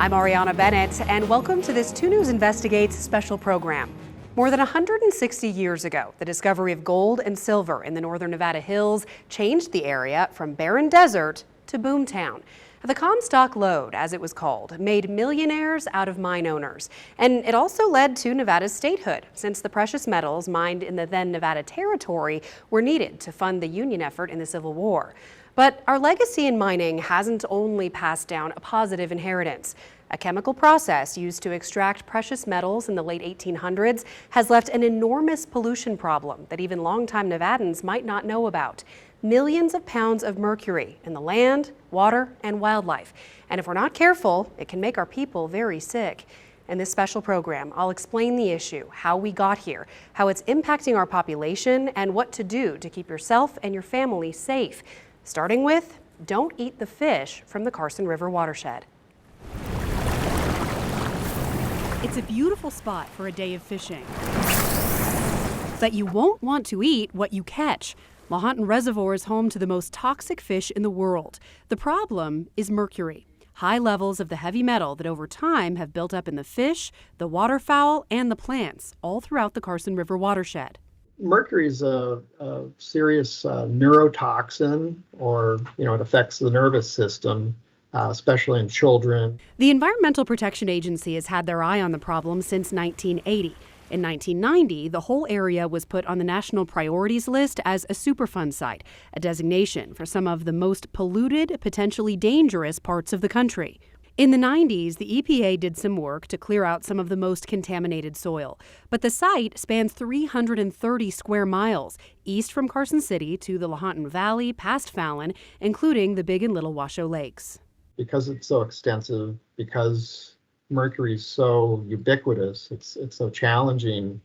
I'm Ariana Bennett, and welcome to this 2 News Investigates special program. More than 160 years ago, the discovery of gold and silver in the northern Nevada hills changed the area from barren desert to boomtown. The Comstock lode, as it was called, made millionaires out of mine owners. And it also led to Nevada's statehood, since the precious metals mined in the then Nevada Territory were needed to fund the Union effort in the Civil War. But our legacy in mining hasn't only passed down a positive inheritance. A chemical process used to extract precious metals in the late 1800s has left an enormous pollution problem that even longtime Nevadans might not know about. Millions of pounds of mercury in the land, water, and wildlife. And if we're not careful, it can make our people very sick. In this special program, I'll explain the issue, how we got here, how it's impacting our population, and what to do to keep yourself and your family safe. Starting with, don't eat the fish from the Carson River watershed. It's a beautiful spot for a day of fishing. But you won't want to eat what you catch. Lahontan Reservoir is home to the most toxic fish in the world. The problem is mercury, high levels of the heavy metal that over time have built up in the fish, the waterfowl, and the plants, all throughout the Carson River watershed. Mercury is a serious neurotoxin, or it affects the nervous system, especially in children. The Environmental Protection Agency has had their eye on the problem since 1980. In 1990, the whole area was put on the National Priorities List as a Superfund site, a designation for some of the most polluted, potentially dangerous parts of the country. In the 90s, the EPA did some work to clear out some of the most contaminated soil. But the site spans 330 square miles, east from Carson City to the Lahontan Valley, past Fallon, including the Big and Little Washoe Lakes. Because it's so extensive, because mercury is so ubiquitous, it's so challenging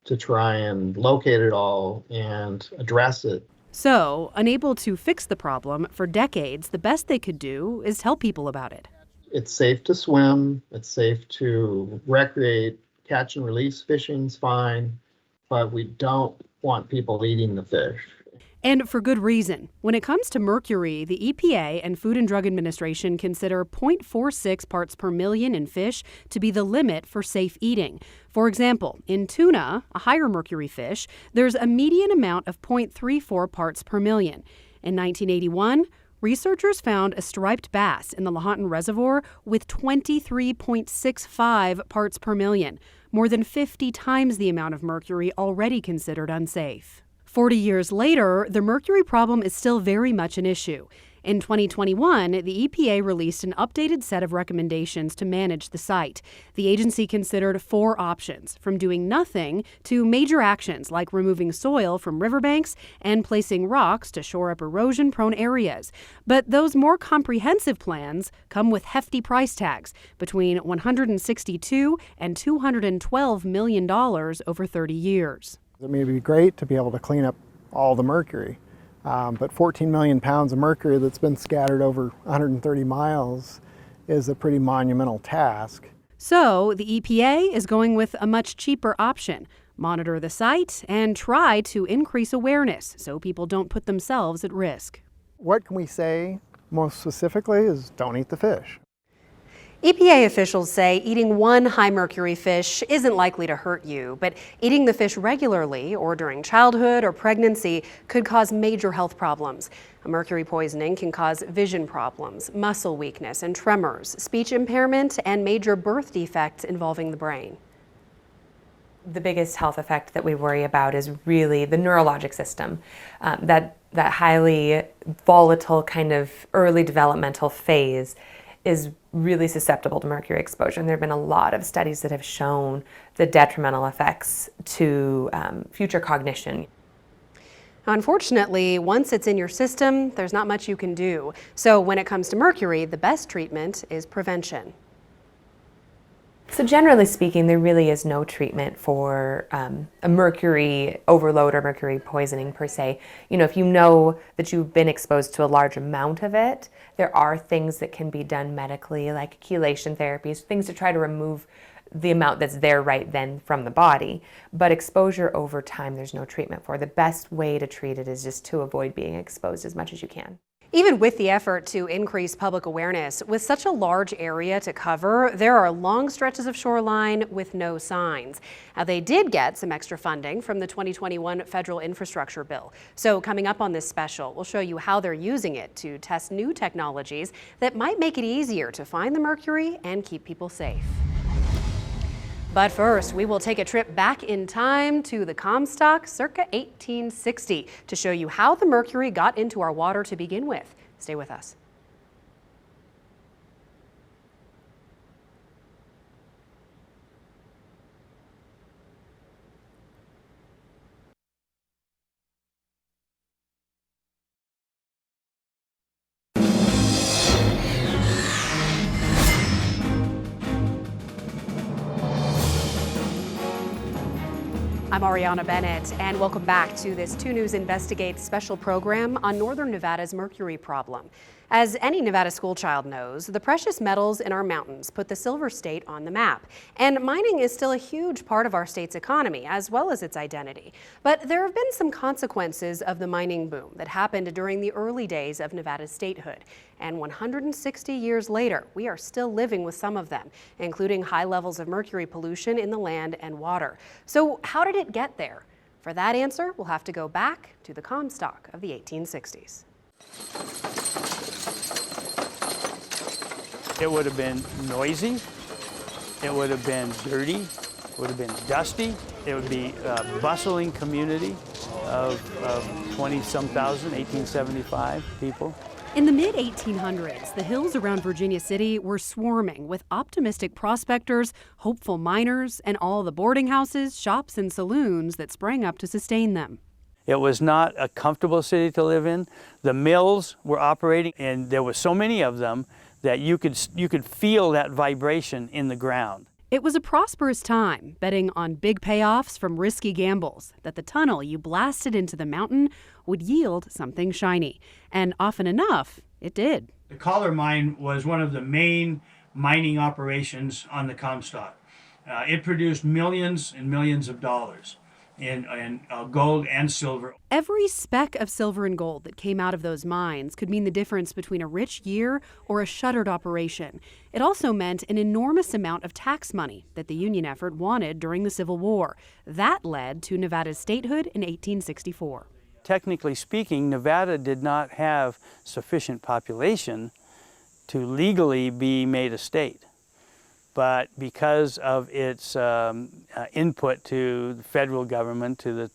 to try and locate it all and address it. So, unable to fix the problem for decades, the best they could do is tell people about it. It's safe to swim, it's safe to recreate, catch and release fishing's fine, but we don't want people eating the fish. And for good reason. When it comes to mercury, the EPA and Food and Drug Administration consider 0.46 parts per million in fish to be the limit for safe eating. For example, in tuna, a higher mercury fish, there's a median amount of 0.34 parts per million. In 1981, researchers found a striped bass in the Lahontan Reservoir with 23.65 parts per million, more than 50 times the amount of mercury already considered unsafe. 40 years later, the mercury problem is still very much an issue. In 2021, the EPA released an updated set of recommendations to manage the site. The agency considered 4 options, from doing nothing to major actions like removing soil from riverbanks and placing rocks to shore up erosion-prone areas. But those more comprehensive plans come with hefty price tags, between $162 and $212 million over 30 years. It may be great to be able to clean up all the mercury, but 14 million pounds of mercury that's been scattered over 130 miles is a pretty monumental task. So the EPA is going with a much cheaper option. Monitor the site and try to increase awareness so people don't put themselves at risk. What can we say most specifically is don't eat the fish. EPA officials say eating one high mercury fish isn't likely to hurt you, but eating the fish regularly or during childhood or pregnancy could cause major health problems. Mercury poisoning can cause vision problems, muscle weakness and tremors, speech impairment, and major birth defects involving the brain. The biggest health effect that we worry about is really the neurologic system. That highly volatile kind of early developmental phase is really susceptible to mercury exposure. And there have been a lot of studies that have shown the detrimental effects to future cognition. Unfortunately, once it's in your system, there's not much you can do. So when it comes to mercury, the best treatment is prevention. So generally speaking, there really is no treatment for a mercury overload or mercury poisoning per se. If you know that you've been exposed to a large amount of it, there are things that can be done medically, like chelation therapies, things to try to remove the amount that's there right then from the body. But exposure over time, there's no treatment for. The best way to treat it is just to avoid being exposed as much as you can. Even with the effort to increase public awareness, with such a large area to cover, there are long stretches of shoreline with no signs. Now, they did get some extra funding from the 2021 federal infrastructure bill. So coming up on this special, we'll show you how they're using it to test new technologies that might make it easier to find the mercury and keep people safe. But first, we will take a trip back in time to the Comstock circa 1860 to show you how the mercury got into our water to begin with. Stay with us. I'm Ariana Bennett, and welcome back to this 2 News Investigates special program on Northern Nevada's mercury problem. As any Nevada school child knows, the precious metals in our mountains put the Silver State on the map. And mining is still a huge part of our state's economy, as well as its identity. But there have been some consequences of the mining boom that happened during the early days of Nevada's statehood. And 160 years later, we are still living with some of them, including high levels of mercury pollution in the land and water. So how did it get there? For that answer, we'll have to go back to the Comstock of the 1860s. It would have been noisy, it would have been dirty, it would have been dusty. It would be a bustling community of 20-some thousand, 1875 people. In the mid-1800s, the hills around Virginia City were swarming with optimistic prospectors, hopeful miners, and all the boarding houses, shops, and saloons that sprang up to sustain them. It was not a comfortable city to live in. The mills were operating, and there were so many of them that you could feel that vibration in the ground. It was a prosperous time, betting on big payoffs from risky gambles, that the tunnel you blasted into the mountain would yield something shiny. And often enough, it did. The Collar Mine was one of the main mining operations on the Comstock. It produced millions and millions of dollars in gold and silver. Every speck of silver and gold that came out of those mines could mean the difference between a rich year or a shuttered operation. It also meant an enormous amount of tax money that the Union effort wanted during the Civil War. That led to Nevada's statehood in 1864. Technically speaking, Nevada did not have sufficient population to legally be made a state. But because of its input to the federal government, to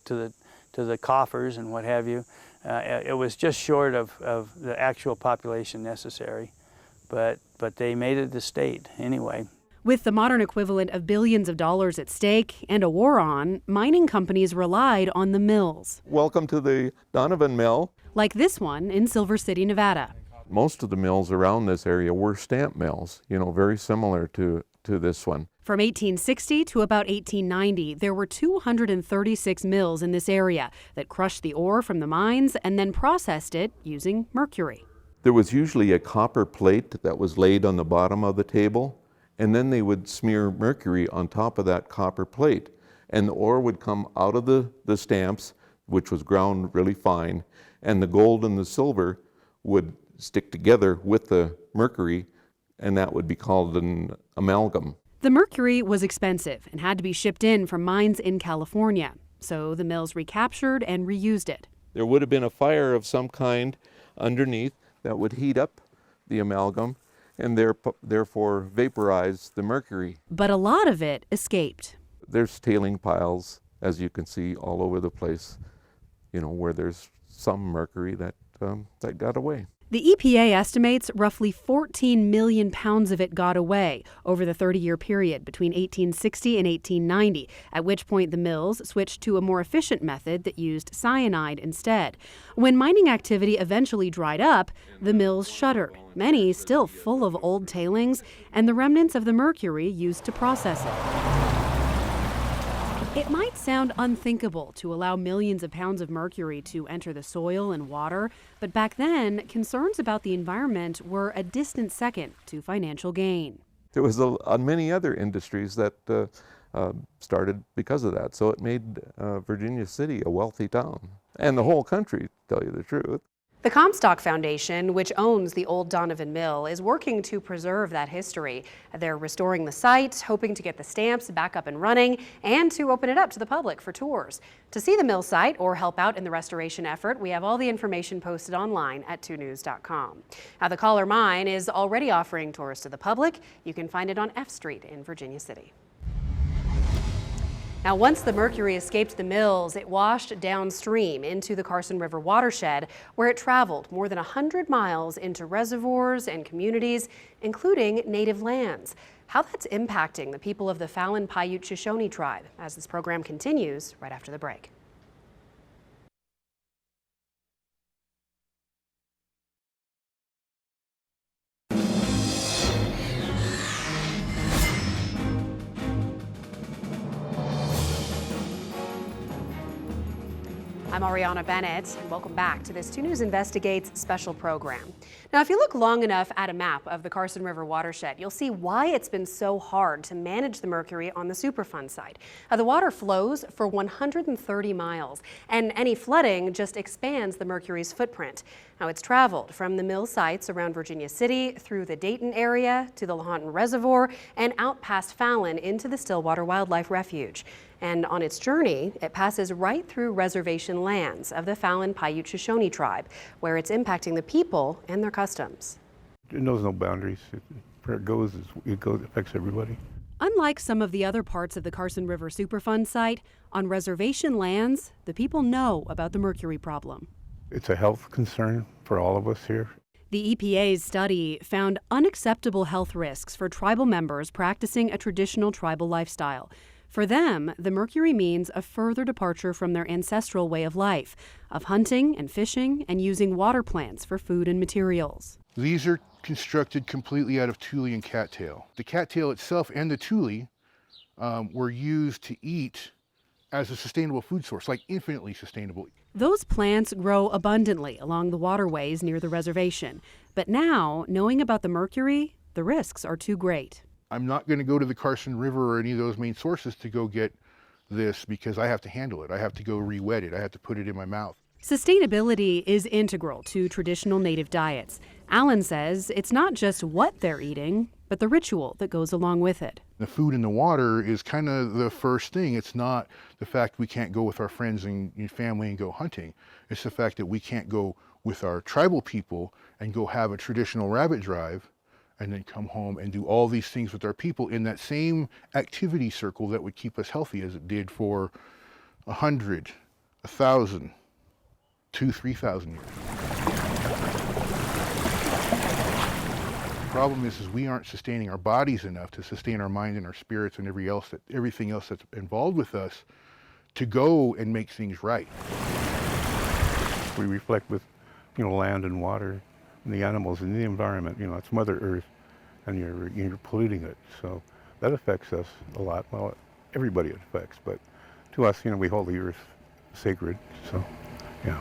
the coffers and what have you, it was just short of the actual population necessary. But they made it the state anyway. With the modern equivalent of billions of dollars at stake and a war on, mining companies relied on the mills. Welcome to the Donovan Mill. Like this one in Silver City, Nevada. Most of the mills around this area were stamp mills, very similar to this one. From 1860 to about 1890, there were 236 mills in this area that crushed the ore from the mines and then processed it using mercury. There was usually a copper plate that was laid on the bottom of the table, and then they would smear mercury on top of that copper plate. And the ore would come out of the stamps, which was ground really fine, and the gold and the silver would stick together with the mercury, and that would be called an amalgam. The mercury was expensive and had to be shipped in from mines in California, so the mills recaptured and reused it. There would have been a fire of some kind underneath that would heat up the amalgam and therefore vaporize the mercury. But a lot of it escaped. There's tailing piles, as you can see, all over the place, where there's some mercury that got away. The EPA estimates roughly 14 million pounds of it got away over the 30-year period between 1860 and 1890, at which point the mills switched to a more efficient method that used cyanide instead. When mining activity eventually dried up, the mills shuttered, many still full of old tailings and the remnants of the mercury used to process it. It might sound unthinkable to allow millions of pounds of mercury to enter the soil and water, but back then, concerns about the environment were a distant second to financial gain. There was many other industries that started because of that, so it made Virginia City a wealthy town, and the whole country, to tell you the truth. 1 million The Comstock Foundation, which owns the old Donovan Mill, is working to preserve that history. They're restoring the site, hoping to get the stamps back up and running, and to open it up to the public for tours. To see the mill site or help out in the restoration effort, we have all the information posted online at 2news.com. Now, the Caller Mine is already offering tours to the public. You can find it on F Street in Virginia City. Now, once the mercury escaped the mills, it washed downstream into the Carson River watershed, where it traveled more than 100 miles into reservoirs and communities, including native lands. How that's impacting the people of the Fallon Paiute Shoshone tribe, as this program continues right after the break. I'm Ariana Bennett, and welcome back to this 2 News Investigates special program. Now, if you look long enough at a map of the Carson River watershed, you'll see why it's been so hard to manage the mercury on the Superfund site. The water flows for 130 miles, and any flooding just expands the mercury's footprint. Now, it's traveled from the mill sites around Virginia City through the Dayton area to the Lahontan Reservoir and out past Fallon into the Stillwater Wildlife Refuge. And on its journey, it passes right through reservation lands of the Fallon Paiute Shoshone tribe, where it's impacting the people and their customs. It knows no boundaries. Where it goes, it affects everybody. Unlike some of the other parts of the Carson River Superfund site, on reservation lands, the people know about the mercury problem. It's a health concern for all of us here. The EPA's study found unacceptable health risks for tribal members practicing a traditional tribal lifestyle. For them, the mercury means a further departure from their ancestral way of life, of hunting and fishing and using water plants for food and materials. These are constructed completely out of tule and cattail. The cattail itself and the tule were used to eat as a sustainable food source, like infinitely sustainable. Those plants grow abundantly along the waterways near the reservation. But now, knowing about the mercury, the risks are too great. I'm not going to go to the Carson River or any of those main sources to go get this because I have to handle it. I have to go re-wet it. I have to put it in my mouth. Sustainability is integral to traditional native diets. Alan says it's not just what they're eating, but the ritual that goes along with it. The food and the water is kind of the first thing. It's not the fact we can't go with our friends and family and go hunting. It's the fact that we can't go with our tribal people and go have a traditional rabbit drive and then come home and do all these things with our people in that same activity circle that would keep us healthy as it did for 100, 1,000, 2,000, 3,000 years. The problem is we aren't sustaining our bodies enough to sustain our mind and our spirits and everything else that's involved with us to go and make things right. We reflect with, land and water and the animals and the environment. It's Mother Earth, and you're polluting it. So that affects us a lot. Well, everybody it affects, but to us, we hold the earth sacred. So, yeah.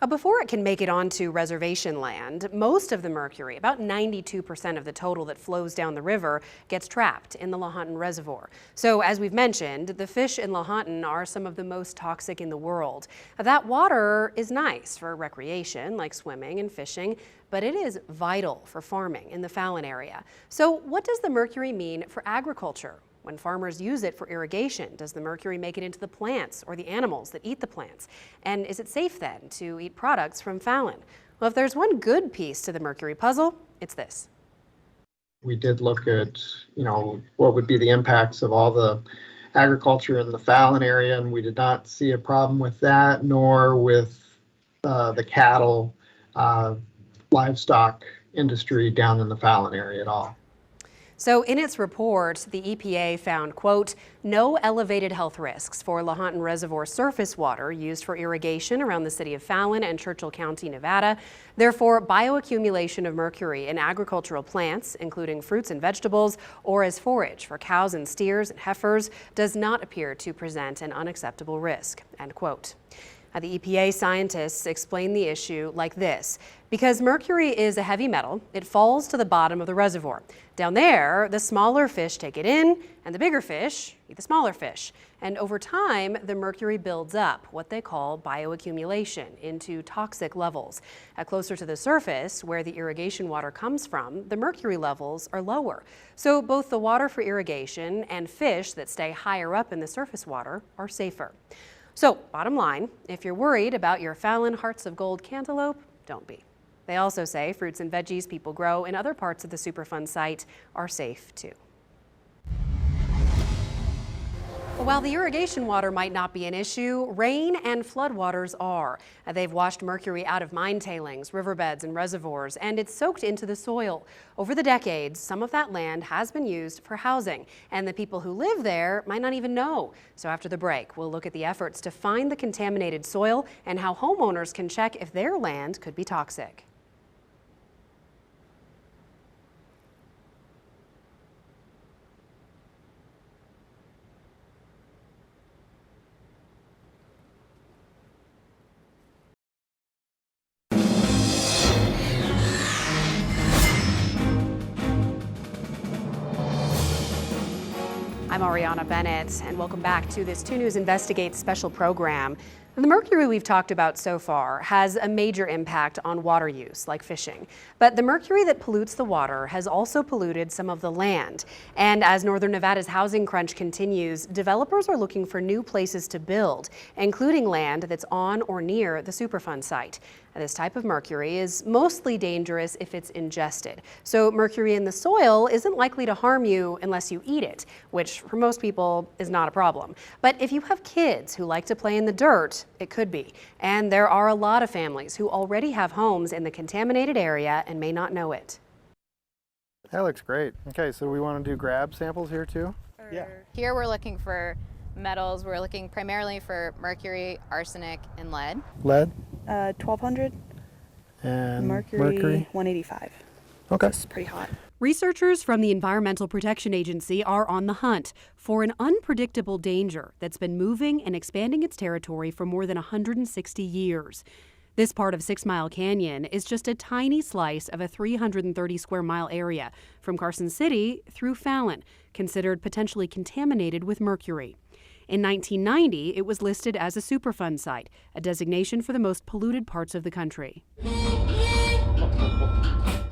Before it can make it onto reservation land, most of the mercury, about 92% of the total that flows down the river, gets trapped in the Lahontan Reservoir. So as we've mentioned, the fish in Lahontan are some of the most toxic in the world. That water is nice for recreation, like swimming and fishing, but it is vital for farming in the Fallon area. So what does the mercury mean for agriculture? When farmers use it for irrigation, does the mercury make it into the plants or the animals that eat the plants? And is it safe then to eat products from Fallon? Well, if there's one good piece to the mercury puzzle, it's this. We did look at, what would be the impacts of all the agriculture in the Fallon area, and we did not see a problem with that, nor with the cattle, livestock industry down in the Fallon area at all. So in its report, the EPA found, quote, no elevated health risks for Lahontan Reservoir surface water used for irrigation around the city of Fallon and Churchill County, Nevada. Therefore, bioaccumulation of mercury in agricultural plants, including fruits and vegetables, or as forage for cows and steers and heifers, does not appear to present an unacceptable risk, end quote. The EPA scientists explain the issue like this. Because mercury is a heavy metal, it falls to the bottom of the reservoir. Down there, the smaller fish take it in, and the bigger fish eat the smaller fish. And over time, the mercury builds up, what they call bioaccumulation, into toxic levels. Closer to the surface, where the irrigation water comes from, the mercury levels are lower. So both the water for irrigation and fish that stay higher up in the surface water are safer. So, bottom line, if you're worried about your Fallon Hearts of Gold cantaloupe, don't be. They also say fruits and veggies people grow in other parts of the Superfund site are safe too. While the irrigation water might not be an issue, rain and floodwaters are. They've washed mercury out of mine tailings, riverbeds, and reservoirs, and it's soaked into the soil. Over the decades, some of that land has been used for housing, and the people who live there might not even know. So after the break, we'll look at the efforts to find the contaminated soil and how homeowners can check if their land could be toxic. I'm Ariana Bennett, and welcome back to this 2 News Investigates special program. The mercury we've talked about so far has a major impact on water use, like fishing. But the mercury that pollutes the water has also polluted some of the land. And as Northern Nevada's housing crunch continues, developers are looking for new places to build, including land that's on or near the Superfund site. This type of mercury is mostly dangerous if it's ingested. So mercury in the soil isn't likely to harm you unless you eat it, which for most people is not a problem. But if you have kids who like to play in the dirt, it could be. And there are a lot of families who already have homes in the contaminated area and may not know it. That looks great. Okay, so we want to do grab samples here too? Yeah. Here we're looking for metals. We're looking primarily for mercury, arsenic, and lead. Lead? 1200. And Mercury 185. Okay. It's pretty hot. Researchers from the Environmental Protection Agency are on the hunt for an unpredictable danger that's been moving and expanding its territory for more than 160 years. This part of 6 Mile Canyon is just a tiny slice of a 330 square mile area from Carson City through Fallon, considered potentially contaminated with mercury. In 1990, it was listed as a Superfund site, a designation for the most polluted parts of the country.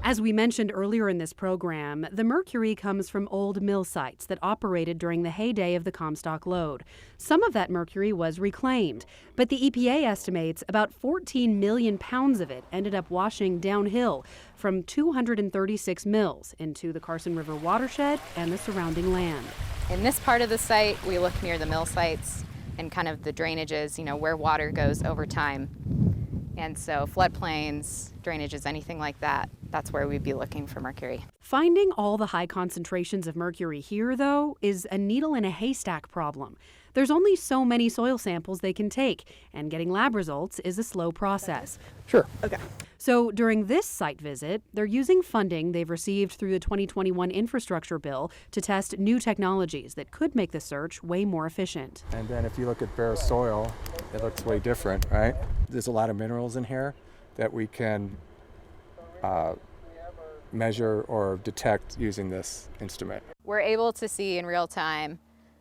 As we mentioned earlier in this program, the mercury comes from old mill sites that operated during the heyday of the Comstock lode. Some of that mercury was reclaimed, but the EPA estimates about 14 million pounds of it ended up washing downhill from 236 mills into the Carson River watershed and the surrounding land. In this part of the site, we look near the mill sites and kind of the drainages, where water goes over time. And so floodplains, drainages, anything like that, that's where we'd be looking for mercury. Finding all the high concentrations of mercury here, though, is a needle in a haystack problem. There's only so many soil samples they can take, and getting lab results is a slow process. Sure. Okay. So during this site visit, they're using funding they've received through the 2021 infrastructure bill to test new technologies that could make the search way more efficient. And then if you look at bare soil, it looks way different, right? There's a lot of minerals in here that we can measure or detect using this instrument. We're able to see in real time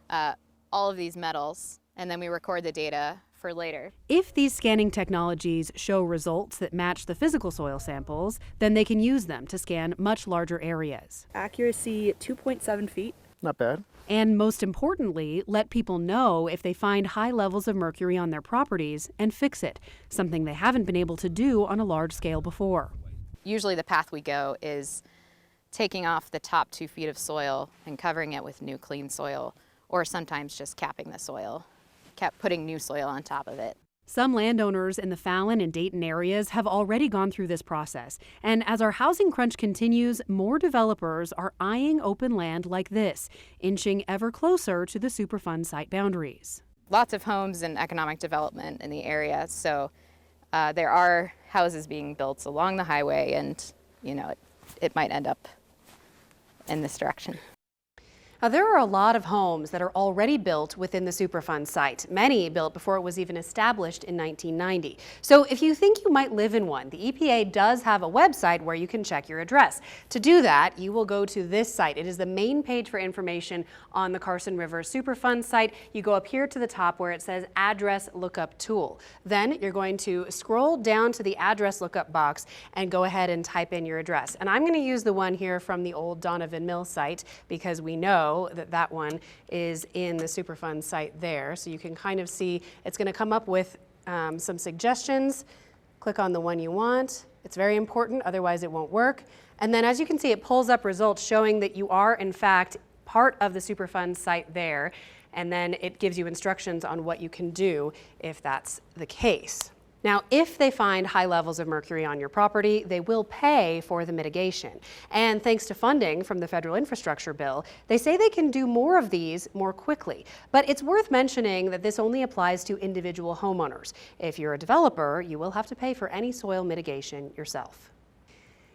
all of these metals, and then we record the data for later. If these scanning technologies show results that match the physical soil samples, then they can use them to scan much larger areas. Accuracy 2.7 feet. Not bad. And most importantly, let people know if they find high levels of mercury on their properties and fix it, something they haven't been able to do on a large scale before. Usually the path we go is taking off the top 2 feet of soil and covering it with new clean soil, or sometimes just capping the soil, putting new soil on top of it. Some landowners in the Fallon and Dayton areas have already gone through this process. And as our housing crunch continues, more developers are eyeing open land like this, inching ever closer to the Superfund site boundaries. Lots of homes and economic development in the area, so there are houses being built along the highway, and it might end up in this direction. Now, there are a lot of homes that are already built within the Superfund site, many built before it was even established in 1990. So if you think you might live in one, the EPA does have a website where you can check your address. To do that, you will go to this site. It is the main page for information on the Carson River Superfund site. You go up here to the top where it says Address Lookup Tool. Then you're going to scroll down to the address lookup box and go ahead and type in your address. And I'm going to use the one here from the old Donovan Mill site because we know that that one is in the Superfund site there. So you can kind of see it's going to come up with some suggestions. Click on the one you want. It's very important, otherwise it won't work. And then as you can see, it pulls up results showing that you are in fact part of the Superfund site there. And then it gives you instructions on what you can do if that's the case. Now, if they find high levels of mercury on your property, they will pay for the mitigation. And thanks to funding from the federal infrastructure bill, they say they can do more of these more quickly. But it's worth mentioning that this only applies to individual homeowners. If you're a developer, you will have to pay for any soil mitigation yourself.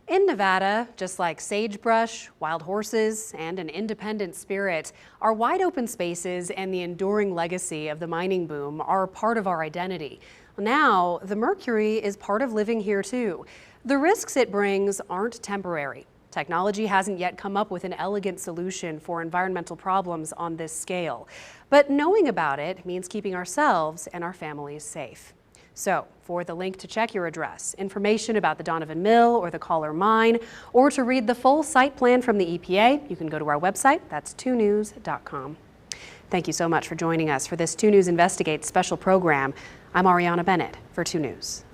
In Nevada, just like sagebrush, wild horses, and an independent spirit, our wide open spaces and the enduring legacy of the mining boom are part of our identity. Now, the mercury is part of living here too. The risks it brings aren't temporary. Technology hasn't yet come up with an elegant solution for environmental problems on this scale. But knowing about it means keeping ourselves and our families safe. So, for the link to check your address, information about the Donovan Mill or the Collar Mine, or to read the full site plan from the EPA, you can go to our website, that's 2news.com. Thank you so much for joining us for this 2 News Investigates special program. I'm Ariana Bennett for 2 News.